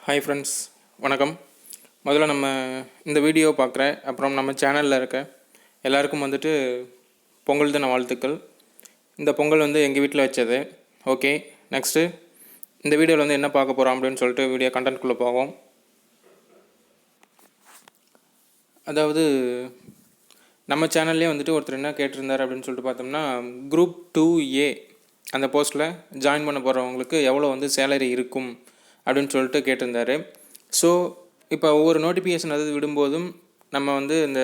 Hi friends, வணக்கம். முதல்ல நம்ம இந்த வீடியோ பார்க்குற அப்புறம் நம்ம சேனலில் இருக்க எல்லாருக்கும் பொங்கல் தின வாழ்த்துக்கள். இந்த பொங்கல் எங்கள் வீட்டில் வச்சது. ஓகே, நெக்ஸ்ட்டு இந்த வீடியோவில் என்ன பார்க்க போகிறோம் அப்படின்னு சொல்லிட்டு வீடியோ கண்டென்ட்குள்ளே போவோம். அதாவது நம்ம சேனல்லே ஒருத்தர் என்ன கேட்டிருந்தார் அப்படின்னு சொல்லிட்டு பார்த்தோம்னா, குரூப் 2A அந்த போஸ்ட்டில் ஜாயின் பண்ண போகிறவங்களுக்கு எவ்வளோ சேலரி இருக்கும் அப்படின்னு சொல்லிட்டு கேட்டிருந்தார். ஸோ இப்போ ஒவ்வொரு நோட்டிஃபிகேஷன் விடும்போதும் நம்ம இந்த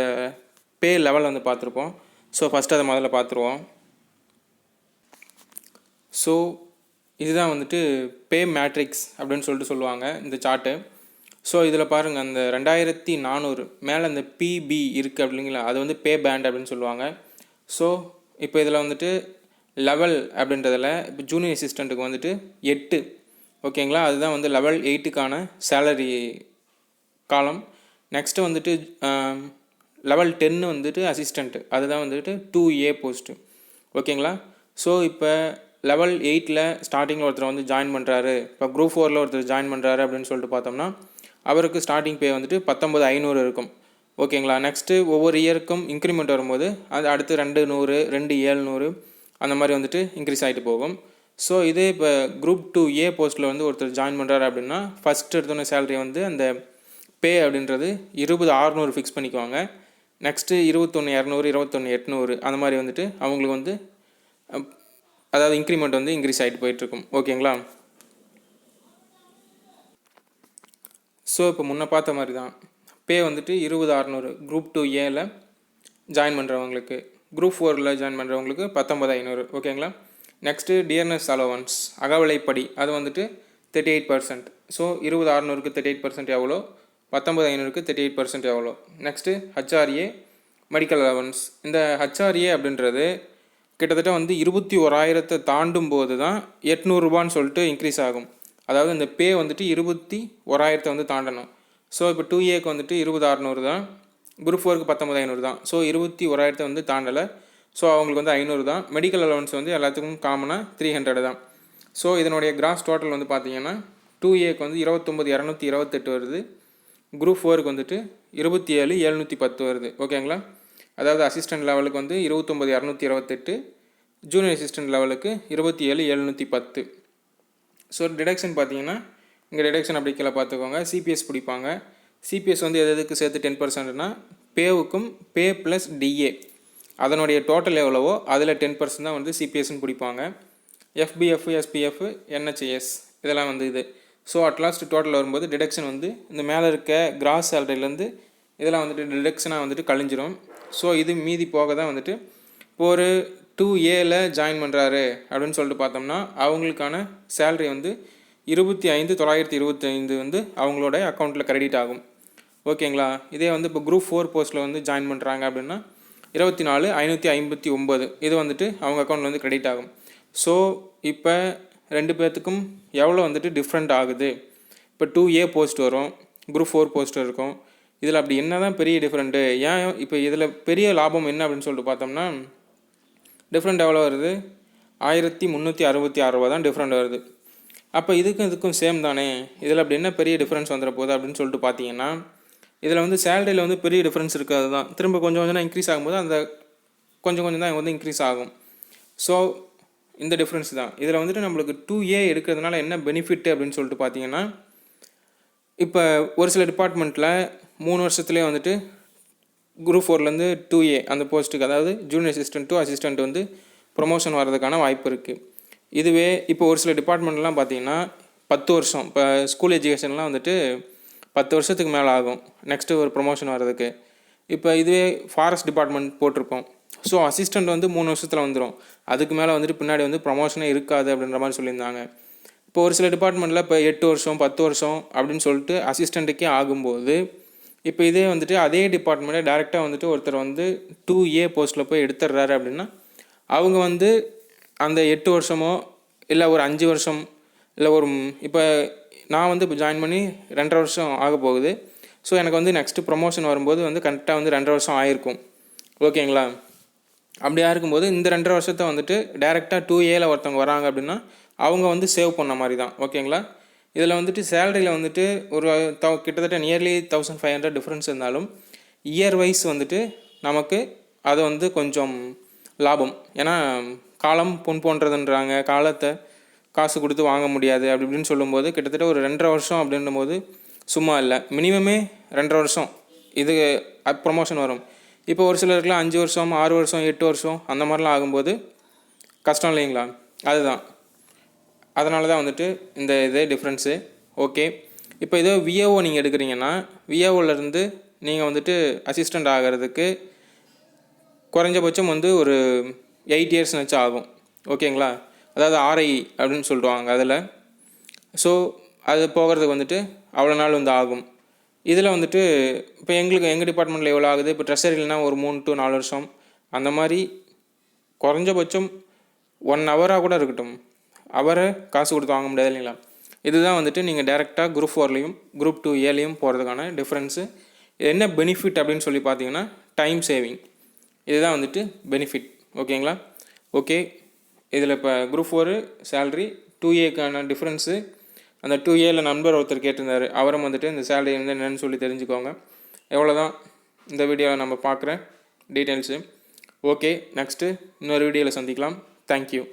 பே லெவல் பார்த்துருப்போம். ஸோ ஃபஸ்ட்டு அதை முதல்ல பார்த்துருவோம். ஸோ இதுதான் பே மேட்ரிக்ஸ் அப்படின்னு சொல்லிட்டு சொல்லுவாங்க இந்த சார்ட்டு. ஸோ இதில் பாருங்கள், அந்த 2400 மேலே அந்த பிபி இருக்குது அப்படிங்களா, அது பே பேண்ட் அப்படின்னு சொல்லுவாங்க. ஸோ இப்போ இதில் லெவல் அப்படின்றதில் இப்போ ஜூனியர் அசிஸ்டண்ட்டுக்கு 8, ஓகேங்களா. அதுதான் லெவல் 8க்கான சேலரி காலம். நெக்ஸ்ட்டு லெவல் 10 அசிஸ்டண்ட்டு, அதுதான் 2A போஸ்ட்டு, ஓகேங்களா. ஸோ இப்போ லெவல் 8ல் ஸ்டார்டிங்கில் ஒருத்தர் ஜாயின் பண்ணுறாரு, இப்போ குரூப் 4ல் ஒருத்தர் ஜாயின் பண்ணுறாரு அப்படின்னு சொல்லிட்டு பார்த்தோம்னா அவருக்கு ஸ்டார்டிங் பே 19500 இருக்கும், ஓகேங்களா. நெக்ஸ்ட்டு ஒவ்வொரு இயருக்கும் இன்க்ரிமெண்ட் வரும்போது அது அடுத்து 200, 2700 அந்த மாதிரி இன்க்ரீஸ் ஆகிட்டு போகும். ஸோ இதே இப்போ குரூப் 2A போஸ்ட்டில் ஒருத்தர் ஜாயின் பண்ணுறாரு அப்படின்னா ஃபஸ்ட் எடுத்தோன்னே சேலரி அந்த பே அப்படின்றது 20600 ஃபிக்ஸ் பண்ணிக்குவாங்க. நெக்ஸ்ட்டு 21200, 21800 அந்த மாதிரி அவங்களுக்கு அதாவது இன்க்ரிமெண்ட் இன்க்ரீஸ் ஆகிட்டு போயிட்டுருக்கும், ஓகேங்களா. ஸோ இப்போ முன்ன பார்த்த மாதிரி தான் பே 20600 குரூப் 2Aவில் ஜாயின் பண்ணுறவங்களுக்கு, குரூப் 4ல் ஜாயின் பண்ணுறவங்களுக்கு 19500, ஓகேங்களா. நெக்ஸ்ட்டு டியர்னஸ் அலோவன்ஸ் அகவிலைப்படி அது 38%. ஸோ 20600க்கு 38% எவ்வளோ, 19500க்கு 38% எவ்வளோ. Next HRA medical allowance. இந்த HRA அப்படின்றது கிட்டத்தட்ட 21,000 தாண்டும் போது தான் 800 ரூபான்னு சொல்லிட்டு இன்க்ரீஸ் ஆகும். அதாவது இந்த பே 21,000 தாண்டணும். ஸோ இப்போ 2Aக்கு 20600 தான், குரூப் 4க்கு 19500 தான். ஸோ 21,000 தாண்டலை. ஸோ அவங்களுக்கு 500 தான். மெடிக்கல் அலவன்ஸ் எல்லாத்துக்கும் காமனாக 300 தான். ஸோ இதனுடைய கிராஸ் டோட்டல் பார்த்தீங்கன்னா 2Aக்கு 29,228 வருது, குரூப் 4க்கு 27,710 வருது, ஓகேங்களா. அதாவது அசிஸ்டன்ட் லெவலுக்கு 29,228, ஜூனியர் அசிஸ்டன்ட் லெவலுக்கு 27,710. ஸோ டிடக்ஷன் பார்த்தீங்கன்னா இங்கே டிடக்ஷன் அப்படி கீழே பார்த்துக்கோங்க. சிபிஎஸ் பிடிப்பாங்க. சிபிஎஸ் எதுக்கு சேர்த்து 10%னா பேவுக்கும் பே ப்ளஸ் டிஏ அதனுடைய டோட்டல் எவ்வளவோ அதில் 10% தான் சிபிஎஸ்ன்னு பிடிப்பாங்க. எஃபிஎஃப், எஸ்பிஎஃப், என்ஹெச்எஸ் இதெல்லாம் இது. ஸோ அட்லாஸ்ட் டோட்டல் வரும்போது டிடக்ஷன் இந்த மேலே இருக்க கிராஸ் சேலரியிலேருந்து இதெல்லாம் டிடக்ஷனாக கழிஞ்சிரும். ஸோ இது மீதி போக தான் இப்போ ஒரு 2Aவில் ஜாயின் பண்ணுறாரு அப்படின்னு சொல்லிட்டு பார்த்தோம்னா அவங்களுக்கான சேலரி 25,925 அவங்களோட அக்கௌண்ட்டில் கிரெடிட் ஆகும், ஓகேங்களா. இதே இப்போ குரூப் 4 போஸ்ட்டில் ஜாயின் பண்ணுறாங்க அப்படின்னா 24,559 இது அவங்க அக்கௌண்ட் கிரெடிட் ஆகும். ஸோ இப்போ ரெண்டு பேர்த்துக்கும் எவ்வளோ டிஃப்ரெண்ட் ஆகுது. இப்போ 2A போஸ்ட் வரும், குரூப் 4 போஸ்ட் இருக்கும். இதில் அப்படி என்ன தான் பெரிய டிஃப்ரெண்ட்டு, ஏன் இப்போ இதில் பெரிய லாபம் என்ன அப்படின்னு சொல்லிட்டு பார்த்தோம்னா டிஃப்ரெண்ட் எவ்வளோ வருது, 1,366 ரூபா தான் டிஃப்ரெண்ட் வருது. அப்போ இதுக்கும் சேம் தானே, இதில் அப்படி என்ன பெரிய டிஃப்ரென்ஸ் வந்துட போகுது அப்படின்னு சொல்லிட்டு பார்த்தீங்கன்னா இதில் சேலரியில் பெரிய டிஃப்ரென்ஸ் இருக்காது தான். திரும்ப கொஞ்சம் கொஞ்சம் இன்க்ரீஸ் ஆகும்போது அந்த கொஞ்சம் தான் இன்க்ரீஸ் ஆகும். ஸோ இந்த டிஃப்ரென்ஸ் தான். இதில் நம்மளுக்கு 2A எடுக்கிறதுனால என்ன பெனிஃபிட் அப்படின்னு சொல்லிட்டு பார்த்தீங்கன்னா, இப்போ ஒரு சில டிபார்ட்மெண்ட்டில் 3 வருஷத்துலேயே குரூப் 4லேருந்து 2A அந்த போஸ்ட்டுக்கு, அதாவது junior assistant to assistant promotion வர்றதுக்கான வாய்ப்பு இருக்குது. இதுவே இப்போ ஒரு சில டிபார்ட்மெண்ட்லாம் பார்த்தீங்கன்னா 10 வருஷம், இப்போ ஸ்கூல் எஜுகேஷன்லாம் 10 வருஷத்துக்கு மேலே ஆகும் நெக்ஸ்ட்டு ஒரு ப்ரொமோஷன் வர்றதுக்கு. இப்போ இதுவே ஃபாரஸ்ட் டிபார்ட்மெண்ட் போட்டிருப்போம். ஸோ அசிஸ்டண்ட் 3 வருஷத்தில் வந்துடும், அதுக்கு மேலே பின்னாடி ப்ரொமோஷனே இருக்காது அப்படின்ற மாதிரி சொல்லியிருந்தாங்க. இப்போ ஒரு சில டிபார்ட்மெண்ட்டில் இப்போ 8 வருஷம் 10 வருஷம் அப்படின்னு சொல்லிட்டு அசிஸ்டண்ட்டுக்கே ஆகும்போது இப்போ இதே அதே டிபார்ட்மெண்ட்டை டேரெக்டாக ஒருத்தர் 2A போஸ்ட்டில் போய் எடுத்துடுறாரு அப்படின்னா அவங்க அந்த 8 வருஷமோ இல்லை ஒரு 5 வருஷம் இல்லை ஒரு இப்போ நான் இப்போ ஜாயின் பண்ணி 2.5 வருஷம் ஆக போகுது. ஸோ எனக்கு நெக்ஸ்ட்டு ப்ரொமோஷன் வரும்போது கரெக்டாக 2.5 வருஷம் ஆயிருக்கும், ஓகேங்களா. அப்படியா இருக்கும்போது இந்த 2.5 வருஷத்தை டேரெக்டாக 2Aவில் ஒருத்தவங்க வராங்க அப்படின்னா அவங்க சேவ் பண்ண மாதிரி தான், ஓகேங்களா. இதில் வந்துட்டு சேலரியில் வந்துட்டு ஒரு கிட்டத்தட்ட நியர்லி 1500 டிஃப்ரென்ஸ் இருந்தாலும் இயர் வைஸ் வந்துட்டு நமக்கு அது வந்து கொஞ்சம் லாபம். ஏன்னா காலம் பொன் போன்றதுன்றாங்க, காலத்தை காசு கொடுத்து வாங்க முடியாது அப்படி இப்படின்னு சொல்லும்போது கிட்டத்தட்ட ஒரு 2.5 வருஷம் அப்படின்னும் போது சும்மா இல்லை, மினிமமே 2.5 வருஷம் இது ப்ரொமோஷன் வரும். இப்போ ஒரு சிலருக்குலாம் 5 வருஷம் 6 வருஷம் 8 வருஷம் அந்த மாதிரிலாம் ஆகும்போது கஷ்டம் இல்லைங்களா? அதுதான், அதனால தான் வந்துட்டு இந்த இதே டிஃப்ரென்ஸு. ஓகே, இப்போ இதோ விஏஓ நீங்கள் எடுக்கிறீங்கன்னா விஏஓலேருந்து நீங்கள் வந்துட்டு அசிஸ்டண்ட் ஆகிறதுக்கு குறைஞ்சபட்சம் வந்து ஒரு 8 இயர்ஸ்னாச்சும் ஆகும். ஓகேங்களா? அதாவது ஆர்ஐ அப்படின்னு சொல்லுவாங்க அதில். ஸோ அது போகிறதுக்கு வந்துட்டு அவ்வளோ நாள் வந்து ஆகும். இதில் வந்துட்டு இப்போ எங்கள் டிபார்ட்மெண்ட்டில் எவ்வளோ ஆகுது, இப்போ ட்ரெஷரில்னா ஒரு 3 to 4 வருஷம் அந்த மாதிரி. குறைஞ்சபட்சம் 1 ஹவராக கூட இருக்கட்டும், அவரை காசு கொடுத்து வாங்க முடியாது இல்லைங்களா? இதுதான் வந்துட்டு நீங்கள் டேரெக்டாக குரூப் 4லையும் குரூப் 2ஏலையும் போகிறதுக்கான டிஃப்ரென்ஸு. என்ன பெனிஃபிட் அப்படின்னு சொல்லி பார்த்தீங்கன்னா டைம் சேவிங், இதுதான் வந்துட்டு பெனிஃபிட். ஓகேங்களா? ஓகே, இதில் இப்போ குரூப் 4 சேல்ரி 2ஏக்கான டிஃப்ரென்ஸு அந்த 2ஏல நண்பர் ஒருத்தர் கேட்டிருந்தார், அவரும் வந்துட்டு இந்த சேலரி வந்து என்னென்னு சொல்லி தெரிஞ்சுக்கோங்க. எவ்வளோதான் இந்த வீடியோவில் நம்ம பார்க்குற டீட்டெயில்ஸு. ஓகே, நெக்ஸ்ட்டு இன்னொரு வீடியோவில் சந்திக்கலாம். தேங்க்யூ.